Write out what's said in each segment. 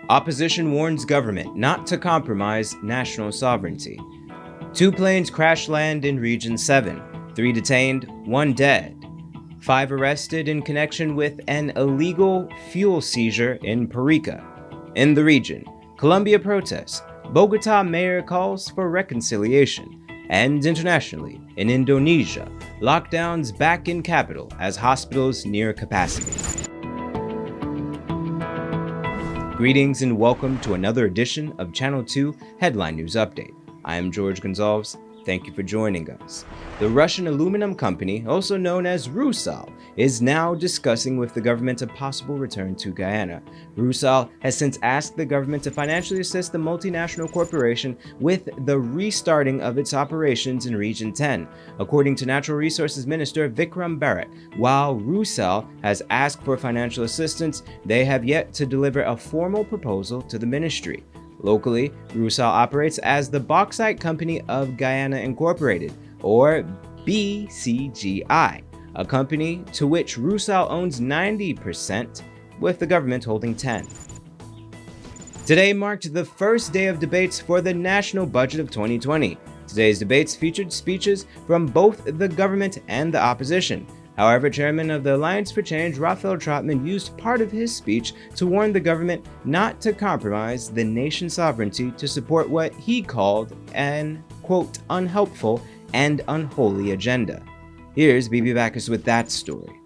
Opposition warns government not to compromise national sovereignty. 2 planes crash land in Region 7. 3 detained, 1 dead. 5 arrested in connection with an illegal fuel seizure in PARIKA. In the region, Colombia protests. Bogota mayor calls for reconciliation. And internationally, in Indonesia, lockdowns back in capital as hospitals near capacity. Greetings and welcome to another edition of Channel 2 Headline News Update. I am George Gonzalez. Thank you for joining us. The Russian aluminum company, also known as Rusal, is now discussing with the government a possible return to Guyana. Rusal has since asked the government to financially assist the multinational corporation with the restarting of its operations in Region 10, according to Natural Resources Minister Vikram Barrett. While Rusal has asked for financial assistance, they have yet to deliver a formal proposal to the ministry. Locally, Rusal operates as the Bauxite Company of Guyana Incorporated, or BCGI, a company to which Rusal owns 90%, with the government holding 10%. Today marked the first day of debates for the national budget of 2020. Today's debates featured speeches from both the government and the opposition. However, Chairman of the Alliance for Change, Raphael Trotman, used part of his speech to warn the government not to compromise the nation's sovereignty to support what he called an, quote, unhelpful and unholy agenda. Here's Bibi Backus with that story.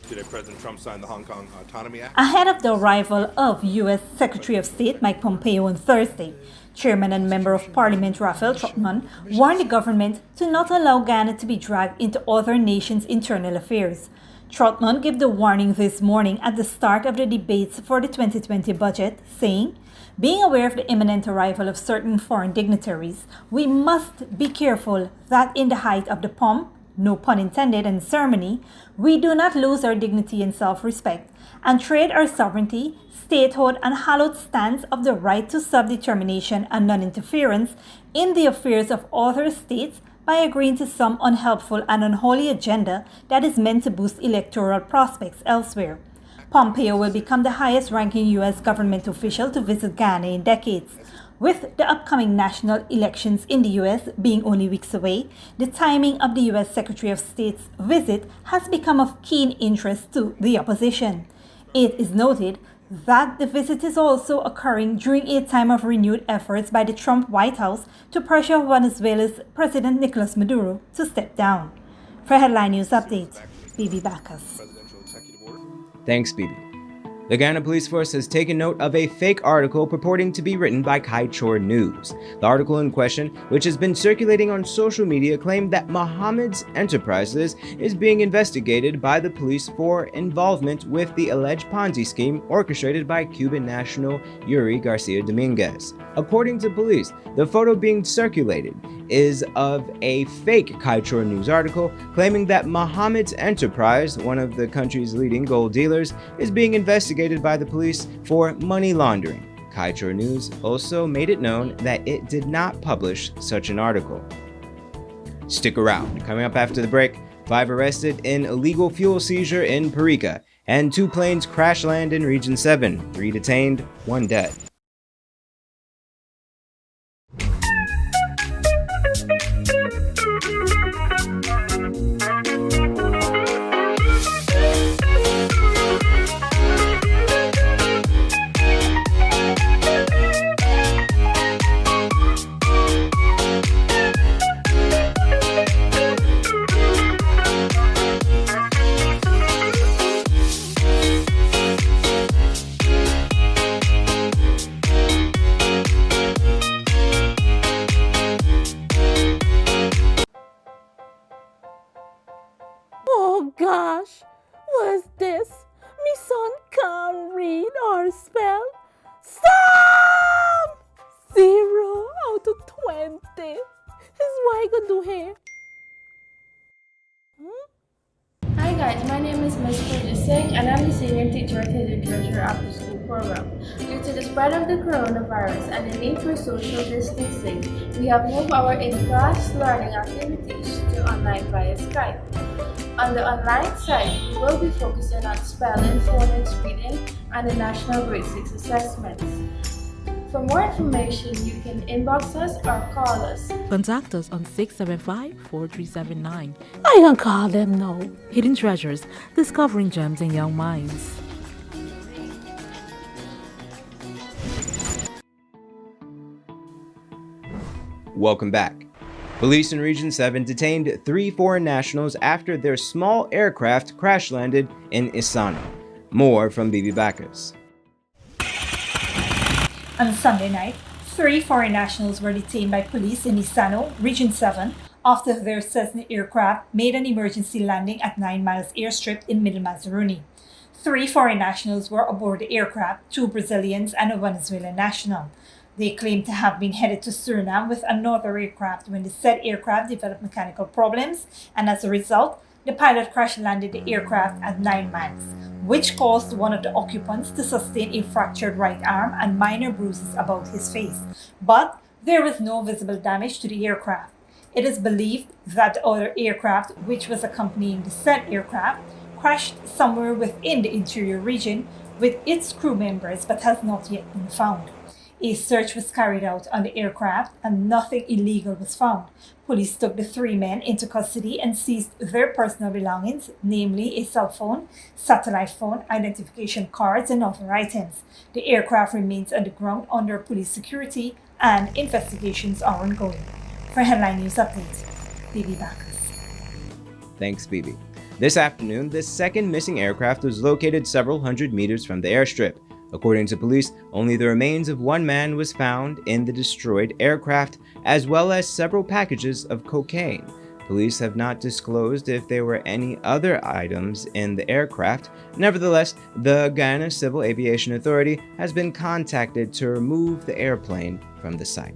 Today, President Trump signed the Hong Kong Autonomy Act. Ahead of the arrival of U.S. Secretary of State Mike Pompeo on Thursday, Chairman and Member of Parliament Raphael Trotman warned the government to not allow Ghana to be dragged into other nations' internal affairs. Trotman gave the warning this morning at the start of the debates for the 2020 budget, saying, "Being aware of the imminent arrival of certain foreign dignitaries, we must be careful that in the height of the pomp, no pun intended, and ceremony, we do not lose our dignity and self-respect, and trade our sovereignty, statehood, and hallowed stance of the right to self-determination and non-interference in the affairs of other states by agreeing to some unhelpful and unholy agenda that is meant to boost electoral prospects elsewhere." Pompeo will become the highest-ranking U.S. government official to visit Ghana in decades. With the upcoming national elections in the U.S. being only weeks away, the timing of the U.S. Secretary of State's visit has become of keen interest to the opposition. It is noted that the visit is also occurring during a time of renewed efforts by the Trump White House to pressure Venezuela's President Nicolas Maduro to step down. For Headline News Update, Bibi Backus. Thanks, Bibi. The Ghana Police Force has taken note of a fake article purporting to be written by Kaichor News. The article in question, which has been circulating on social media, claimed that Mohammed's Enterprises is being investigated by the police for involvement with the alleged Ponzi scheme orchestrated by Cuban national Yuri Garcia Dominguez. According to police, the photo being circulated is of a fake Kaichor News article claiming that Mohammed's Enterprise, one of the country's leading gold dealers, is being investigated by the police for money laundering. Kaichor News also made it known that it did not publish such an article. Stick around. Coming up after the break, 5 arrested in illegal fuel seizure in PARIKA, and 2 planes crash land in Region 7. 3 detained, 1 dead. Oh gosh, what's this? Me son can't read or spell. Stop! 0 out of 20. Is what I gonna do here? Hi guys, my name is Ms. Singh and I'm the senior teacher at the literature after school program. Due to the spread of the coronavirus and the need for social distancing, we have moved our in-class learning activities to online via Skype. On the online side, we will be focusing on spelling, phonics, reading, and the National Grade 6 assessments. For more information, you can inbox us or call us. Contact us on 675-4379. I can call them now. Hidden treasures, discovering gems in young minds. Welcome back. Police in Region 7 detained 3 foreign nationals after their small aircraft crash-landed in Isano. More from Bibi Bacchus. On Sunday night, 3 foreign nationals were detained by police in Isano, Region 7, after their Cessna aircraft made an emergency landing at 9 Miles Airstrip in Middle Mazaruni. 3 foreign nationals were aboard the aircraft, 2 Brazilians and a Venezuelan national. They claim to have been headed to Suriname with another aircraft when the said aircraft developed mechanical problems, and as a result, the pilot crash-landed the aircraft at 9 miles, which caused one of the occupants to sustain a fractured right arm and minor bruises about his face. But there was no visible damage to the aircraft. It is believed that the other aircraft, which was accompanying the said aircraft, crashed somewhere within the interior region with its crew members but has not yet been found. A search was carried out on the aircraft and nothing illegal was found. Police took the 3 men into custody and seized their personal belongings, namely a cell phone, satellite phone, identification cards, and other items. The aircraft remains on the ground under police security and investigations are ongoing. For Headline News Update, Bibi Bacchus. Thanks, Bibi. This afternoon, the second missing aircraft was located several hundred meters from the airstrip. According to police, only the remains of 1 man was found in the destroyed aircraft, as well as several packages of cocaine. Police have not disclosed if there were any other items in the aircraft. Nevertheless, the Guyana Civil Aviation Authority has been contacted to remove the airplane from the site.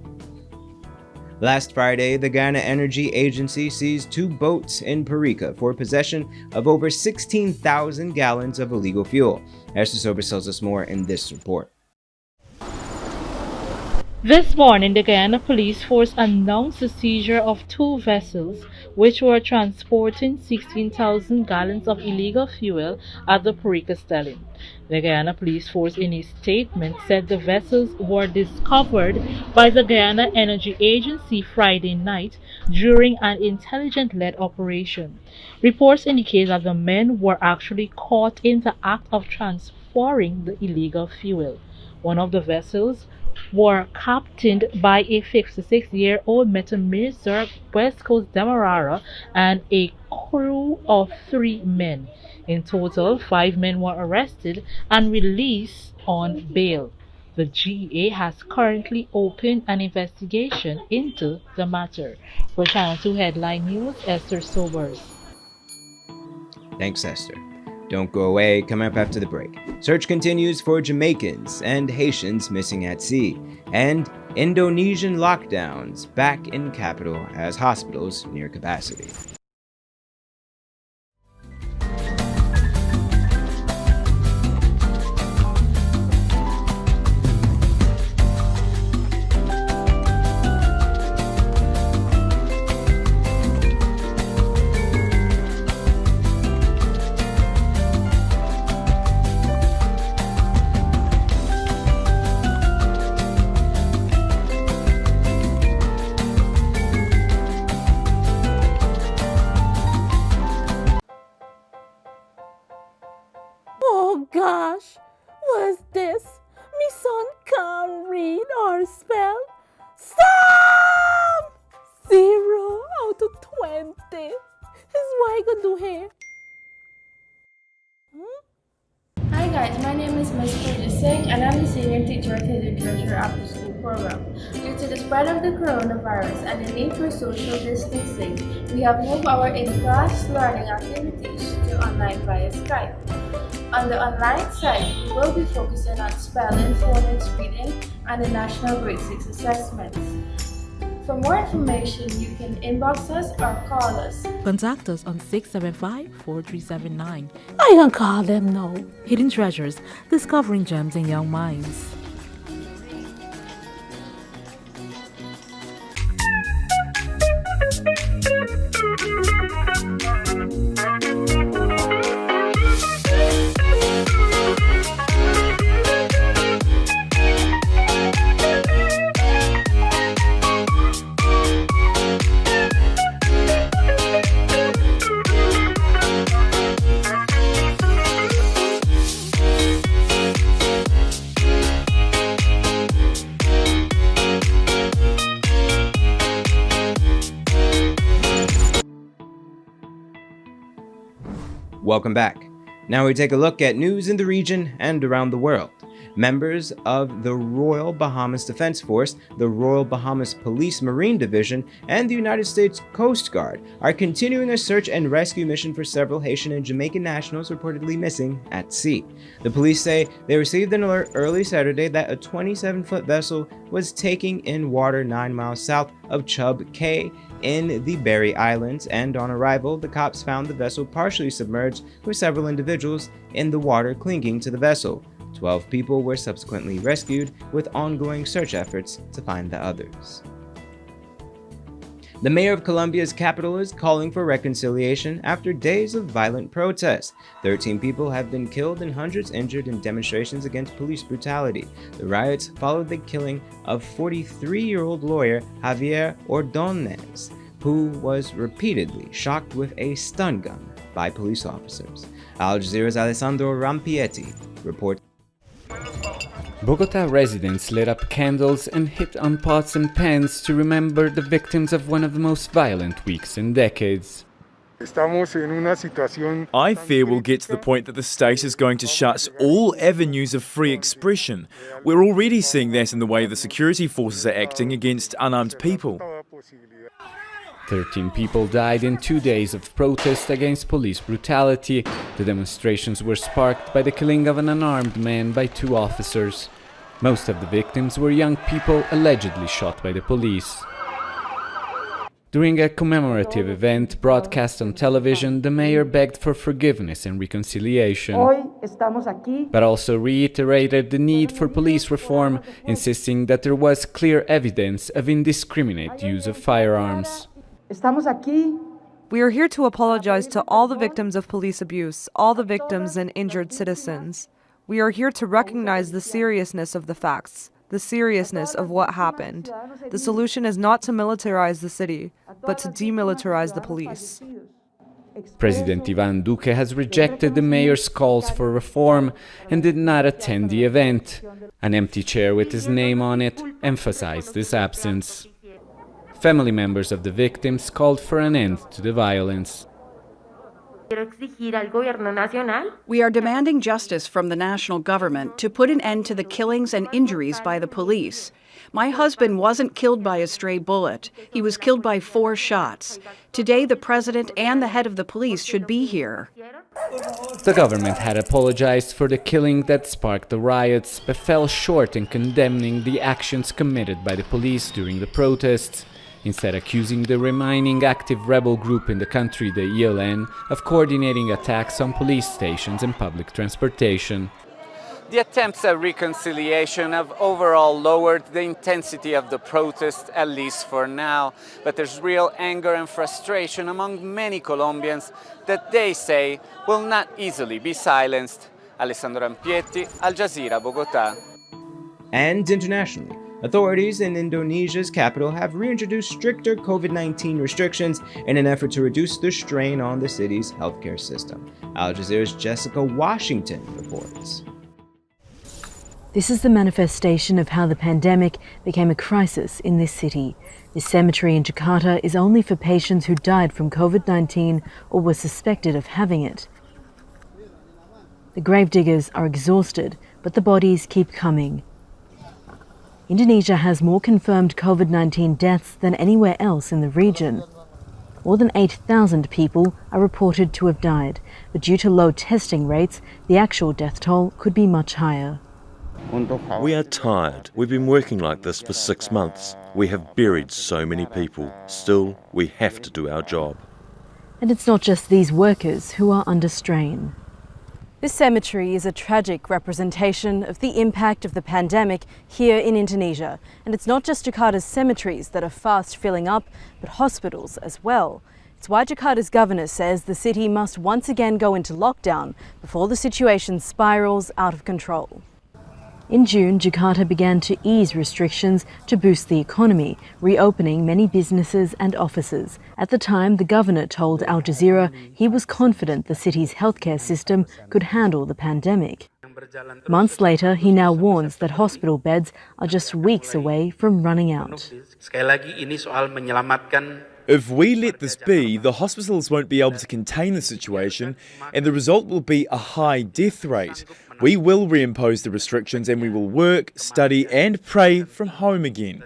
Last Friday, the Guyana Energy Agency seized 2 boats in PARIKA for possession of over 16,000 gallons of illegal fuel. Esther Sobers tells us more in this report. This morning, the Guyana Police Force announced the seizure of 2 vessels which were transporting 16,000 gallons of illegal fuel at the PARIKA stelling. The Guyana Police Force in a statement said the vessels were discovered by the Guyana Energy Agency Friday night during an intelligence-led operation. Reports indicate that the men were actually caught in the act of transporting the illegal fuel. One of the vessels were captained by a 56-year-old Metamirser West Coast Demerara and a crew of 3 men. In total, 5 men were arrested and released on bail. The GA has currently opened an investigation into the matter. For Channel 2 Headline News, Esther Sobers. Thanks, Esther. Don't go away, come up after the break. Search continues for Jamaicans and Haitians missing at sea, and Indonesian lockdowns back in capital as hospitals near capacity. Oh gosh, what's this? Me son can't read or spell. Stop! 0 out of 20. Is what I could do here. Hi guys, my name is Ms. Singh and I'm the senior teacher at the Treasure After School program. Due to the spread of the coronavirus and the need for social distancing, we have moved our in-class learning activities to online via Skype. On the online side, we will be focusing on spelling, phonics, reading, and the National Grade 6 assessments. For more information, you can inbox us or call us. Contact us on 675-4379. I can call them now. Hidden treasures, discovering gems in young minds. Welcome back. Now we take a look at news in the region and around the world. Members of the Royal Bahamas Defense Force, the Royal Bahamas Police Marine Division, and the United States Coast Guard are continuing a search and rescue mission for several Haitian and Jamaican nationals reportedly missing at sea. The police say they received an alert early Saturday that a 27-foot vessel was taking in water 9 miles south of Chub Cay in the Berry Islands, and on arrival, the cops found the vessel partially submerged with several individuals in the water clinging to the vessel. 12 people were subsequently rescued, with ongoing search efforts to find the others. The mayor of Colombia's capital is calling for reconciliation after days of violent protests. 13 people have been killed and hundreds injured in demonstrations against police brutality. The riots followed the killing of 43-year-old lawyer Javier Ordonez, who was repeatedly shocked with a stun gun by police officers. Al Jazeera's Alessandro Rampietti reports. Bogota residents lit up candles and hit on pots and pans to remember the victims of one of the most violent weeks in decades. I fear we'll get to the point that the state is going to shut all avenues of free expression. We're already seeing that in the way the security forces are acting against unarmed people. 13 people died in 2 days of protest against police brutality. The demonstrations were sparked by the killing of an unarmed man by 2 officers. Most of the victims were young people allegedly shot by the police. During a commemorative event broadcast on television, the mayor begged for forgiveness and reconciliation, but also reiterated the need for police reform, insisting that there was clear evidence of indiscriminate use of firearms. We are here to apologize to all the victims of police abuse, all the victims and injured citizens. We are here to recognize the seriousness of the facts, the seriousness of what happened. The solution is not to militarize the city, but to demilitarize the police. President Ivan Duque has rejected the mayor's calls for reform and did not attend the event. An empty chair with his name on it emphasized his absence. Family members of the victims called for an end to the violence. We are demanding justice from the national government to put an end to the killings and injuries by the police. My husband wasn't killed by a stray bullet. He was killed by 4 shots. Today, the president and the head of the police should be here. The government had apologized for the killing that sparked the riots, but fell short in condemning the actions committed by the police during the protests, instead accusing the remaining active rebel group in the country, the ELN, of coordinating attacks on police stations and public transportation. The attempts at reconciliation have overall lowered the intensity of the protest, at least for now, but there's real anger and frustration among many Colombians that they say will not easily be silenced. Alessandro Rampietti, Al Jazeera, Bogota. And internationally, authorities in Indonesia's capital have reintroduced stricter COVID-19 restrictions in an effort to reduce the strain on the city's healthcare system. Al Jazeera's Jessica Washington reports. This is the manifestation of how the pandemic became a crisis in this city. This cemetery in Jakarta is only for patients who died from COVID-19 or were suspected of having it. The gravediggers are exhausted, but the bodies keep coming. Indonesia has more confirmed COVID-19 deaths than anywhere else in the region. More than 8,000 people are reported to have died, but due to low testing rates, the actual death toll could be much higher. We are tired. We've been working like this for 6 months. We have buried so many people. Still, we have to do our job. And it's not just these workers who are under strain. This cemetery is a tragic representation of the impact of the pandemic here in Indonesia. And it's not just Jakarta's cemeteries that are fast filling up, but hospitals as well. It's why Jakarta's governor says the city must once again go into lockdown before the situation spirals out of control. In June, Jakarta began to ease restrictions to boost the economy, reopening many businesses and offices. At the time, the governor told Al Jazeera he was confident the city's healthcare system could handle the pandemic. Months later, he now warns that hospital beds are just weeks away from running out. Sekali lagi ini soal menyelamatkan If we let this be, the hospitals won't be able to contain the situation, and the result will be a high death rate. We will reimpose the restrictions and we will work, study and pray from home again.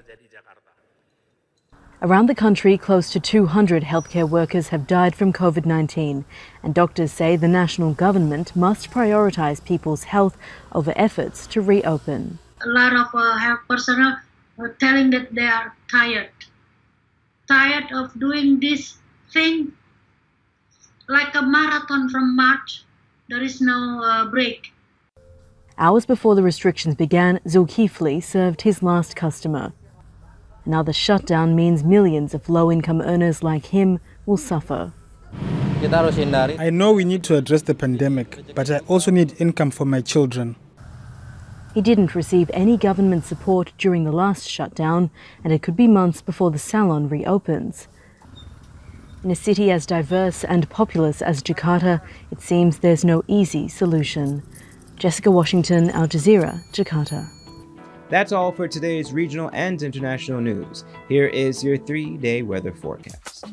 Around the country, close to 200 healthcare workers have died from COVID-19, and doctors say the national government must prioritise people's health over efforts to reopen. A lot of health personnel are telling that they are tired of doing this thing like a marathon from March. There is no break. Hours before the restrictions began, Zulkifli served his last customer. Another shutdown means millions of low-income earners like him will suffer. I know we need to address the pandemic, but I also need income for my children. He didn't receive any government support during the last shutdown, and it could be months before the salon reopens. In a city as diverse and populous as Jakarta, it seems there's no easy solution. Jessica Washington, Al Jazeera, Jakarta. That's all for today's regional and international news. Here is your 3-day weather forecast.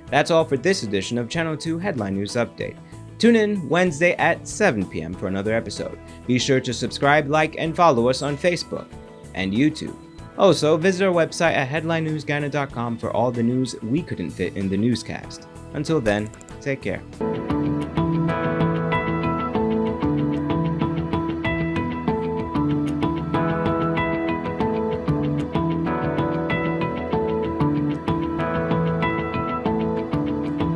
That's all for this edition of Channel 2 Headline News Update. Tune in Wednesday at 7 p.m. for another episode. Be sure to subscribe, like, and follow us on Facebook and YouTube. Also, visit our website at headlinenewsghana.com for all the news we couldn't fit in the newscast. Until then, take care.